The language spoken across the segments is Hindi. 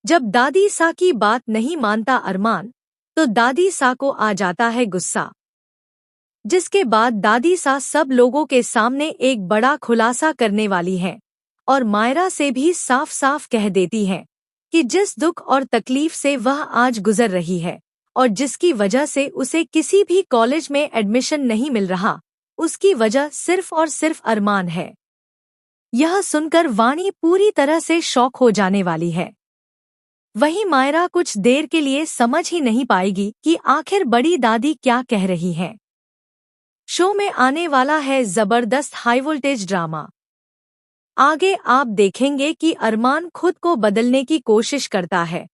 जब दादी सा की बात नहीं मानता अरमान, तो दादी सा को आ जाता है गुस्सा, जिसके बाद दादी सा सब लोगों के सामने एक बड़ा खुलासा करने वाली है और मायरा से भी साफ साफ कह देती है कि जिस दुख और तकलीफ से वह आज गुजर रही है और जिसकी वजह से उसे किसी भी कॉलेज में एडमिशन नहीं मिल रहा, उसकी वजह सिर्फ और सिर्फ अरमान है। यह सुनकर वाणी पूरी तरह से शॉक हो जाने वाली है। वहीं मायरा कुछ देर के लिए समझ ही नहीं पाएगी कि आखिर बड़ी दादी क्या कह रही है। शो में आने वाला है जबरदस्त हाई वोल्टेज ड्रामा। आगे आप देखेंगे कि अरमान खुद को बदलने की कोशिश करता है,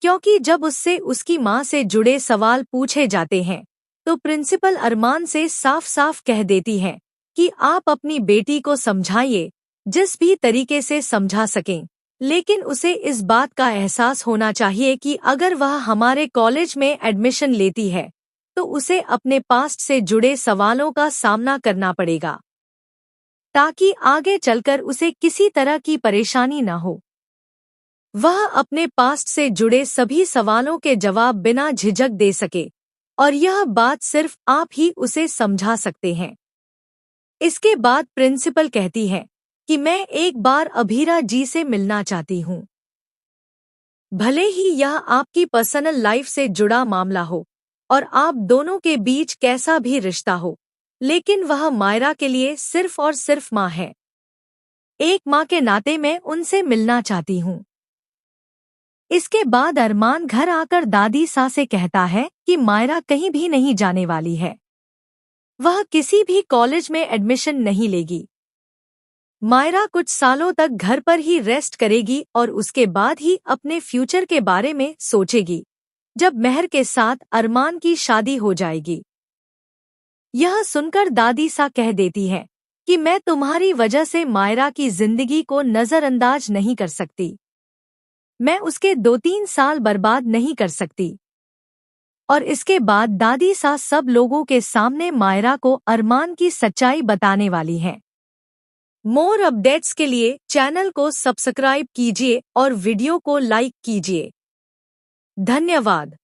क्योंकि जब उससे उसकी मां से जुड़े सवाल पूछे जाते हैं तो प्रिंसिपल अरमान से साफ साफ कह देती है कि आप अपनी बेटी को समझाइए, जिस भी तरीके से समझा सकें, लेकिन उसे इस बात का एहसास होना चाहिए कि अगर वह हमारे कॉलेज में एडमिशन लेती है तो उसे अपने पास्ट से जुड़े सवालों का सामना करना पड़ेगा, ताकि आगे चलकर उसे किसी तरह की परेशानी न हो। वह अपने पास्ट से जुड़े सभी सवालों के जवाब बिना झिझक दे सके, और यह बात सिर्फ आप ही उसे समझा सकते हैं। इसके बाद प्रिंसिपल कहती है कि मैं एक बार अभीरा जी से मिलना चाहती हूँ। भले ही यह आपकी पर्सनल लाइफ से जुड़ा मामला हो और आप दोनों के बीच कैसा भी रिश्ता हो, लेकिन वह मायरा के लिए सिर्फ और सिर्फ माँ है। एक माँ के नाते मैं उनसे मिलना चाहती हूँ। इसके बाद अरमान घर आकर दादी सा से कहता है कि मायरा कहीं भी नहीं जाने वाली है। वह किसी भी कॉलेज में एडमिशन नहीं लेगी। मायरा कुछ सालों तक घर पर ही रेस्ट करेगी और उसके बाद ही अपने फ्यूचर के बारे में सोचेगी, जब महर के साथ अरमान की शादी हो जाएगी। यह सुनकर दादी सा कह देती है कि मैं तुम्हारी वजह से मायरा की जिंदगी को नजरअंदाज नहीं कर सकती। मैं उसके 2-3 साल बर्बाद नहीं कर सकती। और इसके बाद दादी सा सब लोगों के सामने मायरा को अरमान की सच्चाई बताने वाली है। मोर अपडेट्स के लिए चैनल को सब्सक्राइब कीजिए और वीडियो को लाइक कीजिए। धन्यवाद।